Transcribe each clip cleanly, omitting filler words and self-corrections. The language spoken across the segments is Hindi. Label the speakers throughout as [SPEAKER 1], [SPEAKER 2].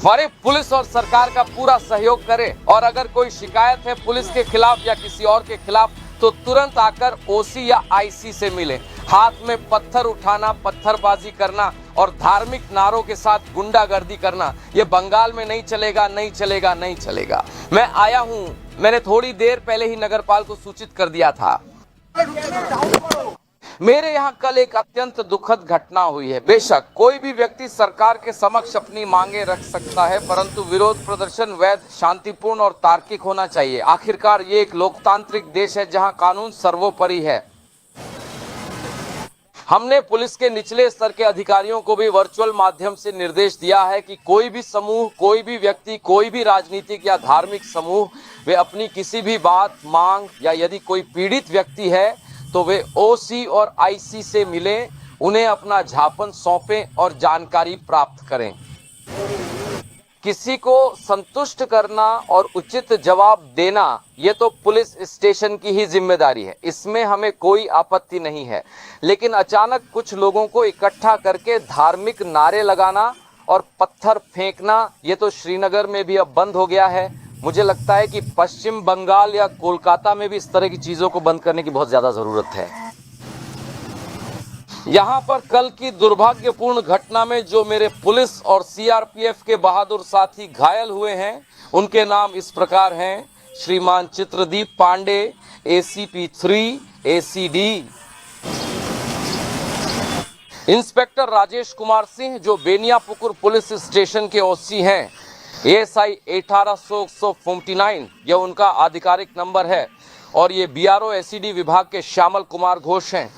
[SPEAKER 1] और पुलिस और सरकार का पूरा सहयोग करे और अगर कोई शिकायत है पुलिस के खिलाफ या किसी और के खिलाफ तो तुरंत आकर ओसी या आईसी से मिले। हाथ में पत्थर उठाना, पत्थरबाजी करना और धार्मिक नारों के साथ गुंडागर्दी करना ये बंगाल में नहीं चलेगा, नहीं चलेगा, नहीं चलेगा। मैं आया हूं, मैंने थोड़ी देर पहले ही नगरपाल को सूचित कर दिया था। मेरे यहाँ कल एक अत्यंत दुखद घटना हुई है। बेशक कोई भी व्यक्ति सरकार के समक्ष अपनी मांगे रख सकता है, परंतु विरोध प्रदर्शन वैध, शांतिपूर्ण और तार्किक होना चाहिए। आखिरकार ये एक लोकतांत्रिक देश है जहां कानून सर्वोपरि है। हमने पुलिस के निचले स्तर के अधिकारियों को भी वर्चुअल माध्यम से निर्देश दिया है कि कोई भी समूह, कोई भी व्यक्ति, कोई भी राजनीतिक या धार्मिक समूह वे अपनी किसी भी बात, मांग या यदि कोई पीड़ित व्यक्ति है तो वे ओसी और आईसी से मिलें, उन्हें अपना ज्ञापन सौंपें और जानकारी प्राप्त करें। किसी को संतुष्ट करना और उचित जवाब देना ये तो पुलिस स्टेशन की ही जिम्मेदारी है, इसमें हमें कोई आपत्ति नहीं है। लेकिन अचानक कुछ लोगों को इकट्ठा करके धार्मिक नारे लगाना और पत्थर फेंकना ये तो श्रीनगर में भी अब बंद हो गया है। मुझे लगता है कि पश्चिम बंगाल या कोलकाता में भी इस तरह की चीजों को बंद करने की बहुत ज्यादा जरूरत है। यहाँ पर कल की दुर्भाग्यपूर्ण घटना में जो मेरे पुलिस और सीआरपीएफ के बहादुर साथी घायल हुए हैं, उनके नाम इस प्रकार हैं: श्रीमान Chitradeep Pandey, ACP 3 ACD, inspector Rajesh Kumar Singh जो बेनियापुकुर पुलिस स्टेशन के ओसी हैं, एएसआई 1849 यह उनका आधिकारिक नंबर है, और ये बीआरओ एसीडी विभाग के श्यामल कुमार घोष हैं।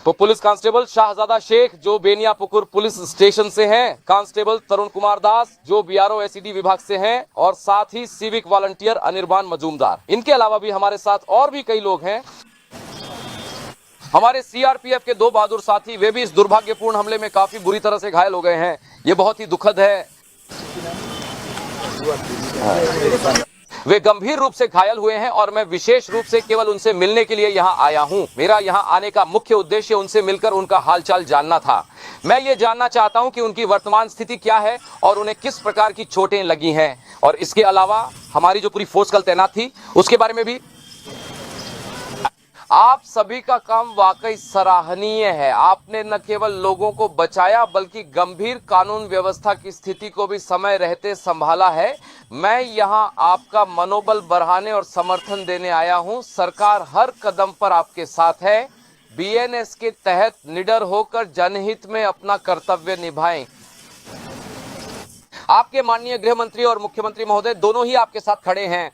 [SPEAKER 1] तो पुलिस कांस्टेबल शाहजादा शेख जो बेनियापुकुर पुलिस स्टेशन से हैं, कांस्टेबल तरुण कुमार दास जो बीआरओ एसीडी विभाग से हैं, और साथ ही सिविक वॉलंटियर अनिर्बान मजूमदार। इनके अलावा भी हमारे साथ और भी कई लोग हैं। हमारे सीआरपीएफ के 2 बहादुर साथी, वे भी इस दुर्भाग्यपूर्ण हमले में काफी बुरी तरह से घायल हो गए हैं। ये बहुत ही दुखद है। वे गंभीर रूप से घायल हुए हैं और मैं विशेष रूप से केवल उनसे मिलने के लिए यहाँ आया हूँ। मेरा यहाँ आने का मुख्य उद्देश्य उनसे मिलकर उनका हालचाल जानना था। मैं ये जानना चाहता हूँ कि उनकी वर्तमान स्थिति क्या है और उन्हें किस प्रकार की चोटें लगी हैं, और इसके अलावा हमारी जो पूरी फोर्स कल तैनात थी उसके बारे में भी। आप सभी का काम वाकई सराहनीय है। आपने न केवल लोगों को बचाया बल्कि गंभीर कानून व्यवस्था की स्थिति को भी समय रहते संभाला है। मैं यहां आपका मनोबल बढ़ाने और समर्थन देने आया हूं। सरकार हर कदम पर आपके साथ है। बीएनएस के तहत निडर होकर जनहित में अपना कर्तव्य निभाएं। आपके माननीय गृह मंत्री और मुख्यमंत्री महोदय दोनों ही आपके साथ खड़े हैं।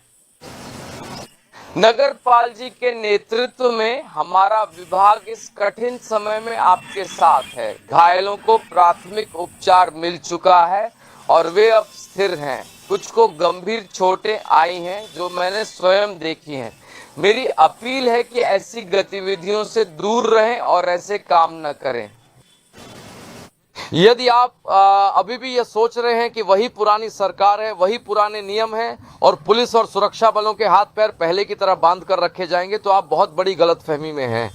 [SPEAKER 1] नगरपाल जी के नेतृत्व में हमारा विभाग इस कठिन समय में आपके साथ है। घायलों को प्राथमिक उपचार मिल चुका है और वे अब स्थिर हैं। कुछ को गंभीर चोटें आई हैं जो मैंने स्वयं देखी हैं। मेरी अपील है कि ऐसी गतिविधियों से दूर रहें और ऐसे काम न करें। यदि आप अभी भी ये सोच रहे हैं कि वही पुरानी सरकार है, वही पुराने नियम हैं और पुलिस और सुरक्षा बलों के हाथ पैर पहले की तरह बांध कर रखे जाएंगे, तो आप बहुत बड़ी गलतफहमी में हैं।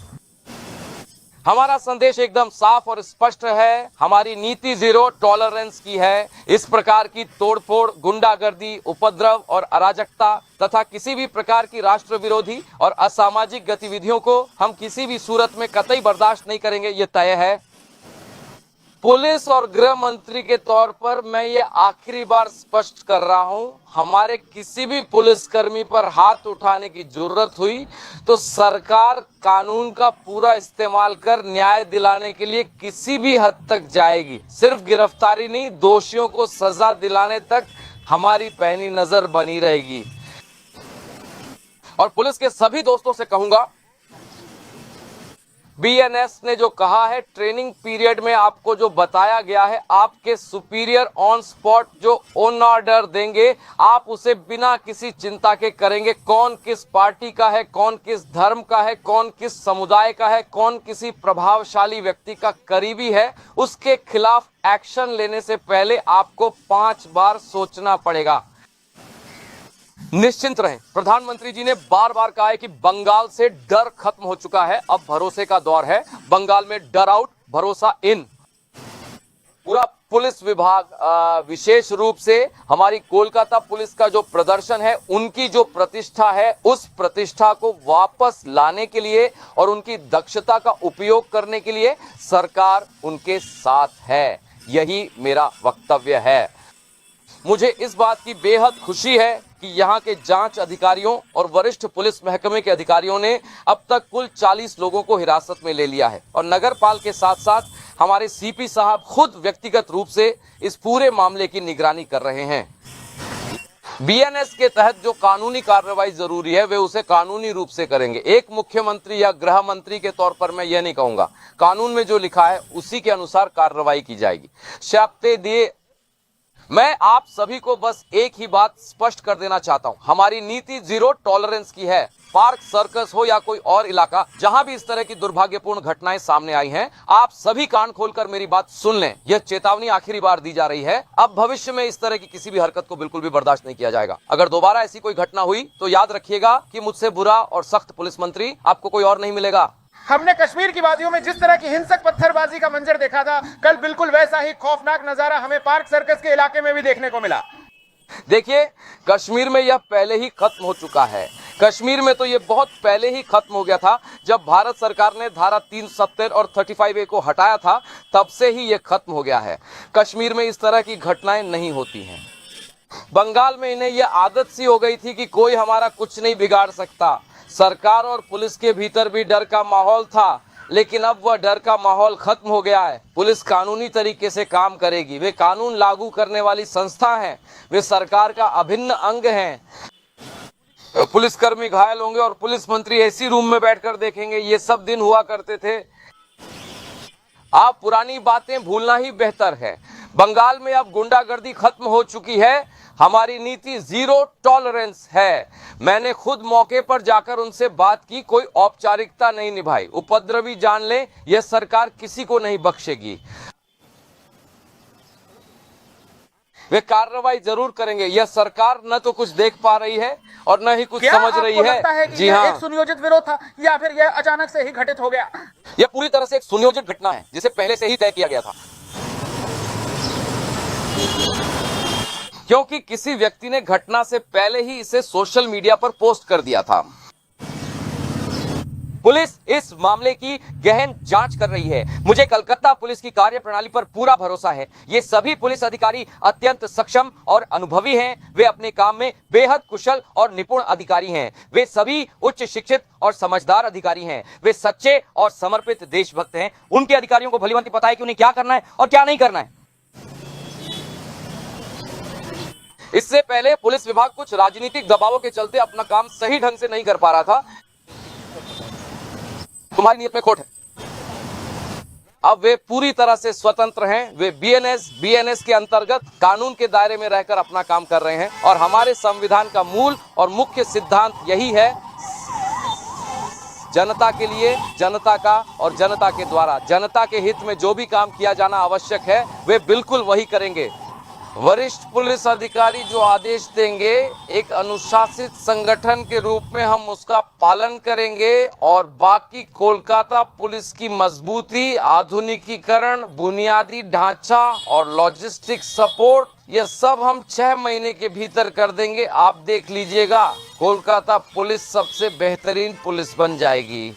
[SPEAKER 1] हमारा संदेश एकदम साफ और स्पष्ट है। हमारी नीति 0 टॉलरेंस की है। इस प्रकार की तोड़फोड़, गुंडागर्दी, उपद्रव और अराजकता तथा किसी भी प्रकार की राष्ट्र विरोधी और असामाजिक गतिविधियों को हम किसी भी सूरत में कतई बर्दाश्त नहीं करेंगे, ये तय है। पुलिस और गृह मंत्री के तौर पर मैं ये आखिरी बार स्पष्ट कर रहा हूं, हमारे किसी भी पुलिसकर्मी पर हाथ उठाने की जरूरत हुई तो सरकार कानून का पूरा इस्तेमाल कर न्याय दिलाने के लिए किसी भी हद तक जाएगी। सिर्फ गिरफ्तारी नहीं, दोषियों को सजा दिलाने तक हमारी पैनी नजर बनी रहेगी। और पुलिस के सभी दोस्तों से कहूंगा, बीएनएस ने जो कहा है, ट्रेनिंग पीरियड में आपको जो बताया गया है, आपके सुपीरियर ऑन स्पॉट जो ऑन ऑर्डर देंगे, आप उसे बिना किसी चिंता के करेंगे। कौन किस पार्टी का है, कौन किस धर्म का है, कौन किस समुदाय का है, कौन किसी प्रभावशाली व्यक्ति का करीबी है, उसके खिलाफ एक्शन लेने से पहले आपको 5 बार सोचना पड़ेगा। निश्चिंत रहें, प्रधानमंत्री जी ने बार बार कहा है कि बंगाल से डर खत्म हो चुका है, अब भरोसे का दौर है। बंगाल में डर आउट, भरोसा इन। पूरा पुलिस विभाग विशेष रूप से हमारी कोलकाता पुलिस का जो प्रदर्शन है, उनकी जो प्रतिष्ठा है, उस प्रतिष्ठा को वापस लाने के लिए और उनकी दक्षता का उपयोग करने के लिए सरकार उनके साथ है। यही मेरा वक्तव्य है। मुझे इस बात की बेहद खुशी है कि यहाँ के जांच अधिकारियों और वरिष्ठ पुलिस महकमे के अधिकारियों ने अब तक कुल 40 लोगों को हिरासत में ले लिया है और नगरपाल के साथ साथ हमारे सीपी साहब खुद व्यक्तिगत रूप से इस पूरे मामले की निगरानी कर रहे हैं। बीएनएस के तहत जो कानूनी कार्रवाई जरूरी है वे उसे कानूनी रूप से करेंगे। एक मुख्यमंत्री या गृह मंत्री के तौर पर मैं ये नहीं कहूंगा, कानून में जो लिखा है उसी के अनुसार कार्रवाई की जाएगी। शर्तें दिए, मैं आप सभी को बस एक ही बात स्पष्ट कर देना चाहता हूं, हमारी नीति जीरो टॉलरेंस की है। पार्क, सर्कस हो या कोई और इलाका, जहां भी इस तरह की दुर्भाग्यपूर्ण घटनाएं सामने आई हैं, आप सभी कान खोलकर मेरी बात सुन लें। यह चेतावनी आखिरी बार दी जा रही है। अब भविष्य में इस तरह की किसी भी हरकत को बिल्कुल भी बर्दाश्त नहीं किया जाएगा। अगर दोबारा ऐसी कोई घटना हुई तो याद रखिएगा कि मुझसे बुरा और सख्त पुलिस मंत्री आपको कोई और नहीं मिलेगा।
[SPEAKER 2] हमने कश्मीर की वादियों में जिस तरह की हिंसक पत्थरबाजी का मंजर देखा था, कल बिल्कुल वैसा ही खौफनाक नजारा हमें पार्क सर्कस के इलाके में भी देखने को मिला।
[SPEAKER 1] देखिए, कश्मीर में यह पहले ही खत्म हो चुका है। कश्मीर में तो यह बहुत पहले ही खत्म हो गया था। जब भारत सरकार ने धारा 370 और 35A को हटाया था, तब से ही यह खत्म हो गया है। कश्मीर में इस तरह की घटनाएं नहीं होती हैं। बंगाल में इन्हें यह आदत सी हो गई थी कि कोई हमारा कुछ नहीं बिगाड़ सकता। सरकार और पुलिस के भीतर भी डर का माहौल था, लेकिन अब वह डर का माहौल खत्म हो गया है। पुलिस कानूनी तरीके से काम करेगी। वे कानून लागू करने वाली संस्था हैं, वे सरकार का अभिन्न अंग हैं। पुलिसकर्मी घायल होंगे और पुलिस मंत्री एसी रूम में बैठकर देखेंगे। ये सब दिन हुआ करते थे। आप पुरानी बातें भूलना ही बेहतर है। बंगाल में अब गुंडागर्दी खत्म हो चुकी है। हमारी नीति जीरो टॉलरेंस है। मैंने खुद मौके पर जाकर उनसे बात की, कोई औपचारिकता नहीं निभाई। उपद्रवी जान ले, यह सरकार किसी को नहीं बख्शेगी। वे कार्रवाई जरूर करेंगे। यह सरकार न तो कुछ देख पा रही है और न ही कुछ समझ रही है।
[SPEAKER 2] जी हाँ, एक सुनियोजित विरोध था या फिर यह अचानक से ही घटित हो गया?
[SPEAKER 1] यह पूरी तरह से एक सुनियोजित घटना है, जिसे पहले से ही तय किया गया था, क्योंकि किसी व्यक्ति ने घटना से पहले ही इसे सोशल मीडिया पर पोस्ट कर दिया था। पुलिस इस मामले की गहन जांच कर रही है। मुझे कलकत्ता पुलिस की कार्यप्रणाली पर पूरा भरोसा है। ये सभी पुलिस अधिकारी अत्यंत सक्षम और अनुभवी हैं। वे अपने काम में बेहद कुशल और निपुण अधिकारी हैं। वे सभी उच्च शिक्षित और समझदार अधिकारी हैं। वे सच्चे और समर्पित देशभक्त हैं। उनके अधिकारियों को भलीभांति पता है कि उन्हें क्या करना है और क्या नहीं करना है। इससे पहले पुलिस विभाग कुछ राजनीतिक दबावों के चलते अपना काम सही ढंग से नहीं कर पा रहा था। तुम्हारी नीयत में खोट है। अब वे पूरी तरह से स्वतंत्र हैं। वे बीएनएस के अंतर्गत कानून के दायरे में रहकर अपना काम कर रहे हैं और हमारे संविधान का मूल और मुख्य सिद्धांत यही है, जनता के लिए, जनता का और जनता के द्वारा। जनता के हित में जो भी काम किया जाना आवश्यक है, वे बिल्कुल वही करेंगे। वरिष्ठ पुलिस अधिकारी जो आदेश देंगे, एक अनुशासित संगठन के रूप में हम उसका पालन करेंगे और बाकी कोलकाता पुलिस की मजबूती, आधुनिकीकरण, बुनियादी ढांचा और लॉजिस्टिक सपोर्ट, ये सब हम 6 महीने के भीतर कर देंगे। आप देख लीजिएगा, कोलकाता पुलिस सबसे बेहतरीन पुलिस बन जाएगी।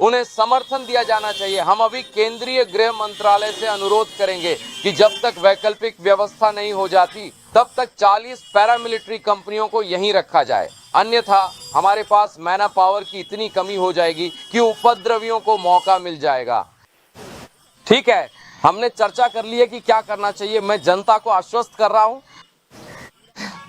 [SPEAKER 1] उन्हें समर्थन दिया जाना चाहिए। हम अभी केंद्रीय गृह मंत्रालय से अनुरोध करेंगे कि जब तक वैकल्पिक व्यवस्था नहीं हो जाती, तब तक 40 पैरामिलिट्री कंपनियों को यहीं रखा जाए। अन्यथा हमारे पास मैन पावर की इतनी कमी हो जाएगी कि उपद्रवियों को मौका मिल जाएगा। ठीक है, हमने चर्चा कर ली है कि क्या करना चाहिए। मैं जनता को आश्वस्त कर रहा हूं,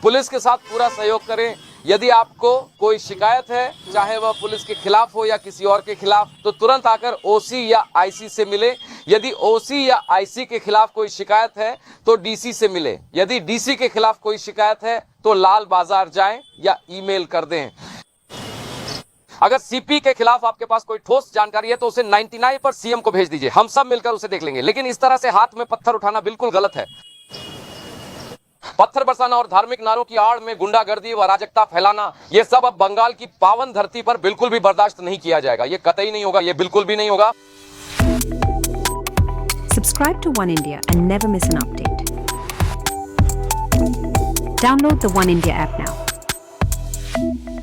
[SPEAKER 1] पुलिस के साथ पूरा सहयोग करें। यदि आपको कोई शिकायत है, चाहे वह पुलिस के खिलाफ हो या किसी और के खिलाफ, तो तुरंत आकर ओसी या आईसी से मिले। यदि ओसी या आईसी के खिलाफ कोई शिकायत है तो डीसी से मिले। यदि डीसी के खिलाफ कोई शिकायत है तो लाल बाजार जाएं या ईमेल कर दें। अगर सीपी के खिलाफ आपके पास कोई ठोस जानकारी है तो उसे 99 पर सीएम को भेज दीजिए। हम सब मिलकर उसे देख लेंगे। लेकिन इस तरह से हाथ में पत्थर उठाना बिल्कुल गलत है। पत्थर बरसाना और धार्मिक नारों की आड़ में गुंडागर्दी व अराजकता फैलाना, यह सब अब बंगाल की पावन धरती पर बिल्कुल भी बर्दाश्त नहीं किया जाएगा। यह कतई नहीं होगा, यह बिल्कुल भी नहीं होगा।
[SPEAKER 3] Subscribe to One India and never miss an update. Download the One India app now.